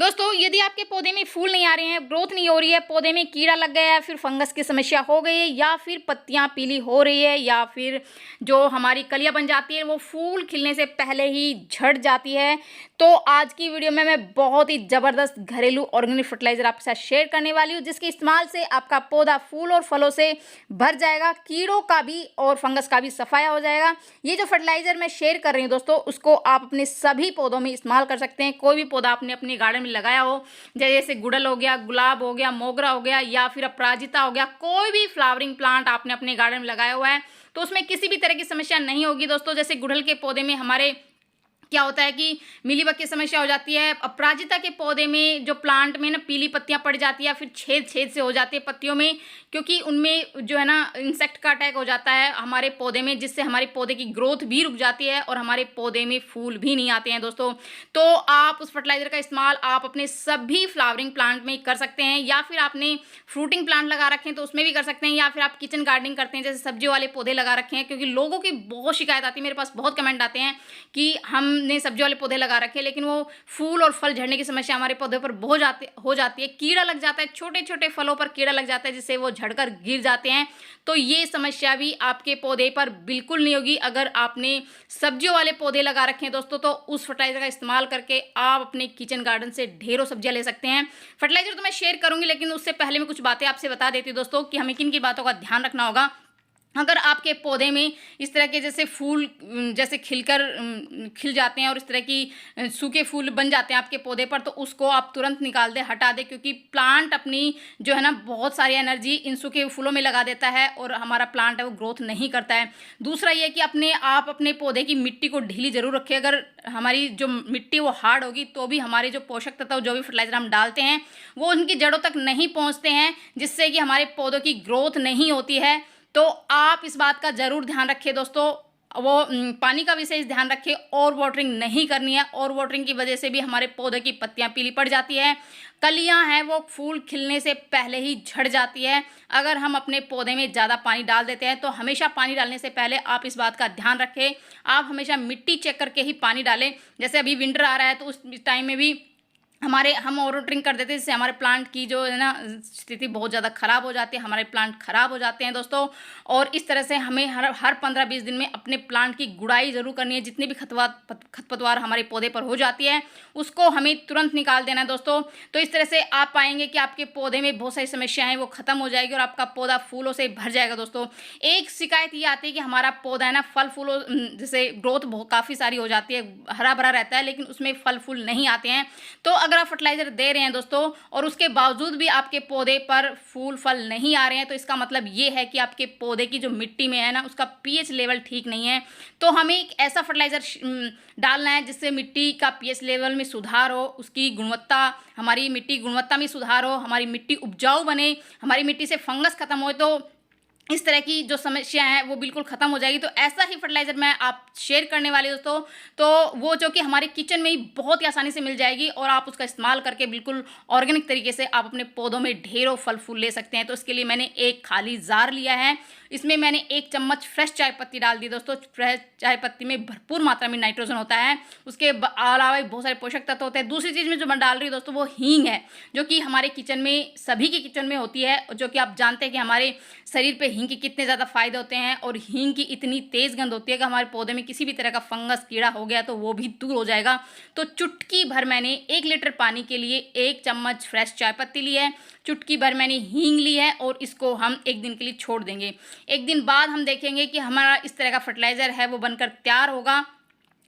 दोस्तों, यदि आपके पौधे में फूल नहीं आ रहे हैं, ग्रोथ नहीं हो रही है, पौधे में कीड़ा लग गया है, फिर फंगस की समस्या हो गई है, या फिर पत्तियां पीली हो रही है, या फिर जो हमारी कलियां बन जाती है वो फूल खिलने से पहले ही झड़ जाती है, तो आज की वीडियो में मैं बहुत ही ज़बरदस्त घरेलू ऑर्गेनिक फर्टिलाइज़र आपके साथ शेयर करने वाली हूँ, जिसके इस्तेमाल से आपका पौधा फूल और फलों से भर जाएगा, कीड़ों का भी और फंगस का भी सफाया हो जाएगा। ये जो फर्टिलाइज़र मैं शेयर कर रही हूँ दोस्तों, उसको आप अपने सभी पौधों में इस्तेमाल कर सकते हैं। कोई भी पौधा आपने अपने गार्डन में लगाया हो, जैसे गुड़हल हो गया, गुलाब हो गया, मोगरा हो गया, या फिर अपराजिता हो गया, कोई भी फ्लावरिंग प्लांट आपने अपने गार्डन में लगाया हुआ है, तो उसमें किसी भी तरह की समस्या नहीं होगी दोस्तों। जैसे गुड़हल के पौधे में हमारे क्या होता है कि मिलीबग की समस्या हो जाती है, अपराजिता के पौधे में जो प्लांट में ना पीली पत्तियां पड़ जाती है, या फिर छेद छेद से हो जाती है पत्तियों में, क्योंकि उनमें जो है ना इंसेक्ट का अटैक हो जाता है हमारे पौधे में, जिससे हमारे पौधे की ग्रोथ भी रुक जाती है और हमारे पौधे में फूल भी नहीं आते हैं दोस्तों। तो आप उस फर्टिलाइजर का इस्तेमाल आप अपने सभी फ्लावरिंग प्लांट में कर सकते हैं, या फिर आपने फ्रूटिंग प्लांट लगा रखे हैं तो उसमें भी कर सकते हैं, या फिर आप किचन गार्डनिंग करते हैं, जैसे सब्जियों वाले पौधे लगा रखे हैं। क्योंकि लोगों की बहुत शिकायत आती है, मेरे पास बहुत कमेंट आते हैं कि हमने सब्जी वाले पौधे लगा रखे हैं, लेकिन वो फूल और फल झड़ने की समस्या हमारे पौधे पर हो जाती है, कीड़ा लग जाता है, छोटे छोटे फलों पर कीड़ा लग जाता है, जिससे वो झड़कर गिर जाते हैं। तो ये समस्या भी आपके पौधे पर बिल्कुल नहीं होगी अगर आपने सब्जियों वाले पौधे लगा रखे हैं दोस्तों। तो उस फर्टिलाइजर का इस्तेमाल करके आप अपने किचन गार्डन से ढेरों सब्जियां ले सकते हैं। फर्टिलाइजर तो मैं शेयर करूंगी, लेकिन उससे पहले मैं कुछ बातें आपसे बता देती हूँ दोस्तों कि हमें किन किन बातों का ध्यान रखना होगा। अगर आपके पौधे में इस तरह के जैसे फूल जैसे खिल जाते हैं और इस तरह की सूखे फूल बन जाते हैं आपके पौधे पर, तो उसको आप तुरंत निकाल दें, हटा दें, क्योंकि प्लांट अपनी जो है ना बहुत सारी एनर्जी इन सूखे फूलों में लगा देता है और हमारा प्लांट है वो ग्रोथ नहीं करता है। दूसरा ये कि आप अपने पौधे की मिट्टी को ढीली जरूर रखें। अगर हमारी जो मिट्टी वो हार्ड होगी तो भी हमारे जो पोषक तत्व जो भी फर्टिलाइजर हम डालते हैं वो उनकी जड़ों तक नहीं पहुँचते हैं, जिससे कि हमारे पौधों की ग्रोथ नहीं होती है। तो आप इस बात का ज़रूर ध्यान रखिए दोस्तों। वो पानी का विशेष ध्यान रखें, और वाटरिंग नहीं करनी है। और वाटरिंग की वजह से भी हमारे पौधे की पत्तियां पीली पड़ जाती है, कलियां हैं वो फूल खिलने से पहले ही झड़ जाती है। अगर हम अपने पौधे में ज़्यादा पानी डाल देते हैं, तो हमेशा पानी डालने से पहले आप इस बात का ध्यान रखें, आप हमेशा मिट्टी चेक करके ही पानी डालें। जैसे अभी विंटर आ रहा है तो उस टाइम में भी हम ओवर वाटरिंग कर देते हैं, जिससे हमारे प्लांट की जो है ना स्थिति बहुत ज़्यादा ख़राब हो जाती है, हमारे प्लांट ख़राब हो जाते हैं दोस्तों। और इस तरह से हमें हर 15-20 दिन में अपने प्लांट की गुड़ाई ज़रूर करनी है। जितनी भी खरपतवार हमारे पौधे पर हो जाती है उसको हमें तुरंत निकाल देना है दोस्तों। तो इस तरह से आप पाएंगे कि आपके पौधे में बहुत सारी समस्याएं वो ख़त्म हो जाएगी और आपका पौधा फूलों से भर जाएगा दोस्तों। एक शिकायत ये आती है कि हमारा पौधा है ना फल फूलों जैसे ग्रोथ बहुत काफ़ी सारी हो जाती है, हरा भरा रहता है, लेकिन उसमें फल फूल नहीं आते हैं। तो अगर आप फर्टिलाइजर दे रहे हैं दोस्तों और उसके बावजूद भी आपके पौधे पर फूल फल नहीं आ रहे हैं, तो इसका मतलब ये है कि आपके पौधे की जो मिट्टी में है ना उसका पीएच लेवल ठीक नहीं है। तो हमें एक ऐसा फर्टिलाइजर डालना है जिससे मिट्टी का पीएच लेवल में सुधार हो, उसकी गुणवत्ता, हमारी मिट्टी गुणवत्ता में सुधार हो, हमारी मिट्टी उपजाऊ बने, हमारी मिट्टी से फंगस खत्म हो, तो इस तरह की जो समस्या है वो बिल्कुल ख़त्म हो जाएगी। तो ऐसा ही फर्टिलाइज़र मैं आप शेयर करने वाली दोस्तों, तो वो जो कि हमारे किचन में ही बहुत ही आसानी से मिल जाएगी और आप उसका इस्तेमाल करके बिल्कुल ऑर्गेनिक तरीके से आप अपने पौधों में ढेरों फल फूल ले सकते हैं। तो इसके लिए मैंने एक खाली जार लिया है, इसमें मैंने 1 चम्मच फ्रेश चाय पत्ती डाल दी दोस्तों। फ्रेश चाय पत्ती में भरपूर मात्रा में नाइट्रोजन होता है, उसके अलावा बहुत सारे पोषक तत्व होते हैं। दूसरी चीज़ में जो मैं डाल रही हूँ दोस्तों वो हींग है, जो कि हमारे किचन में सभी के किचन में होती है, जो कि आप जानते हैं कि हमारे शरीर पे हींग के कितने ज़्यादा फायदे होते हैं। और हींग की इतनी तेज़ गंध होती है कि हमारे पौधे में किसी भी तरह का फंगस कीड़ा हो गया तो वो भी दूर हो जाएगा। तो चुटकी भर मैंने 1 लीटर पानी के लिए 1 चम्मच फ्रेश चाय पत्ती ली है, चुटकी भर मैंने हींग ली है, और इसको हम 1 दिन के लिए छोड़ देंगे। 1 दिन बाद हम देखेंगे कि हमारा इस तरह का फर्टिलाइज़र है वो बनकर तैयार होगा।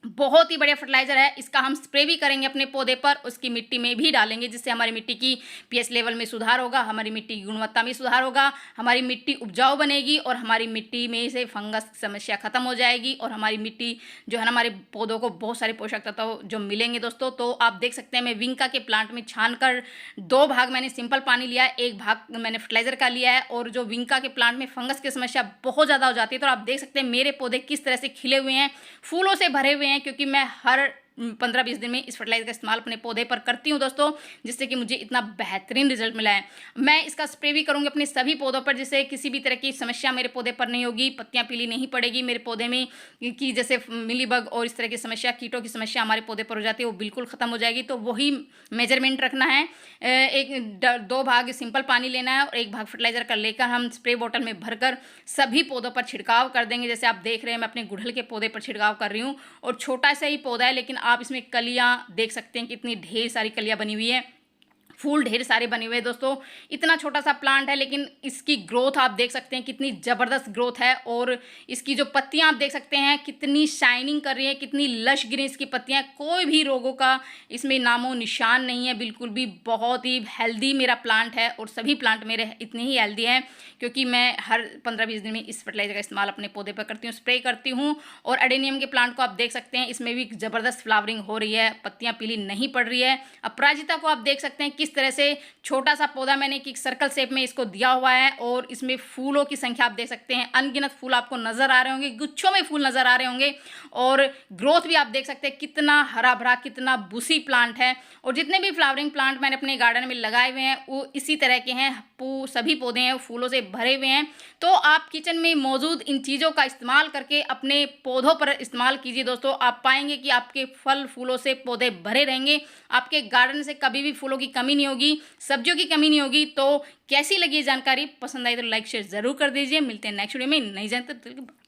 बहुत ही बढ़िया फर्टिलाइजर है, इसका हम स्प्रे भी करेंगे अपने पौधे पर, उसकी मिट्टी में भी डालेंगे, जिससे हमारी मिट्टी की पीएच लेवल में सुधार होगा, हमारी मिट्टी की गुणवत्ता में सुधार होगा, हमारी मिट्टी उपजाऊ बनेगी और हमारी मिट्टी में से फंगस की समस्या खत्म हो जाएगी और हमारी मिट्टी जो है ना हमारे पौधों को बहुत सारे पोषक तत्व जो मिलेंगे दोस्तों। तो आप देख सकते हैं मैं विंका के प्लांट में छान कर 2 भाग मैंने सिंपल पानी लिया है, 1 भाग मैंने फर्टिलाइजर का लिया है। और जो विंका के प्लांट में फंगस की समस्या बहुत ज़्यादा हो जाती है, तो आप देख सकते हैं मेरे पौधे किस तरह से खिले हुए हैं, फूलों से भरे हुए हैं, क्योंकि मैं हर 15-20 दिन में इस फर्टिलाइज़र का इस्तेमाल अपने पौधे पर करती हूँ दोस्तों, जिससे कि मुझे इतना बेहतरीन रिजल्ट मिला है। मैं इसका स्प्रे भी करूँगी अपने सभी पौधों पर, जिससे किसी भी तरह की समस्या मेरे पौधे पर नहीं होगी, पत्तियाँ पीली नहीं पड़ेगी मेरे पौधे में, कि जैसे मिलीबग और इस तरह की समस्या, कीटों की समस्या हमारे पौधे पर हो जाती है, वो बिल्कुल ख़त्म हो जाएगी। तो वही मेजरमेंट रखना है, 2 भाग सिंपल पानी लेना है और 1 भाग फर्टिलाइज़र का लेकर हम स्प्रे बॉटल में भरकर सभी पौधों पर छिड़काव कर देंगे। जैसे आप देख रहे हैं मैं अपने गुड़हल के पौधे पर छिड़काव कर रही हूँ, और छोटा सा ही पौधा है, लेकिन आप इसमें कलियाँ देख सकते हैं, कितनी ढेर सारी कलियाँ बनी हुई है, फूल ढेर सारे बने हुए हैं दोस्तों। इतना छोटा सा प्लांट है, लेकिन इसकी ग्रोथ आप देख सकते हैं कितनी ज़बरदस्त ग्रोथ है, और इसकी जो पत्तियां आप देख सकते हैं कितनी शाइनिंग कर रही है, कितनी लश ग्रीन इसकी पत्तियां, कोई भी रोगों का इसमें नामो निशान नहीं है, बिल्कुल भी। बहुत ही हेल्दी मेरा प्लांट है, और सभी प्लांट मेरे इतने ही हेल्दी हैं, क्योंकि मैं हर 15-20 दिन में इस फर्टिलाइजर का इस्तेमाल अपने पौधे पर करती हूँ, स्प्रे करती हूँ। और एडेनियम के प्लांट को आप देख सकते हैं, इसमें भी ज़बरदस्त फ्लावरिंग हो रही है, पत्तियां पीली नहीं पड़ रही है। अपराजिता को आप देख सकते हैं किस तरह से छोटा सा पौधा मैंने एक सर्कल शेप में इसको दिया हुआ है, और इसमें फूलों की संख्या आप देख सकते हैं, अनगिनत फूल आपको नजर आ रहे होंगे, गुच्छों में फूल नजर आ रहे होंगे, और ग्रोथ भी आप देख सकते हैं कितना हरा भरा, कितना बुशी प्लांट है। और जितने भी फ्लावरिंग प्लांट मैंने अपने गार्डन में लगाए हुए हैं वो इसी तरह के हैं, सभी पौधे हैं फूलों से भरे हुए हैं। तो आप किचन में मौजूद इन चीज़ों का इस्तेमाल करके अपने पौधों पर इस्तेमाल कीजिए दोस्तों, आप पाएंगे कि आपके फल फूलों से पौधे भरे रहेंगे, आपके गार्डन से कभी भी फूलों की कमी नहीं होगी, सब्जियों की कमी नहीं होगी। तो कैसी लगी ये जानकारी? पसंद आई तो लाइक शेयर जरूर कर दीजिए। मिलते हैं नेक्स्ट वीडियो में नई जानकारी।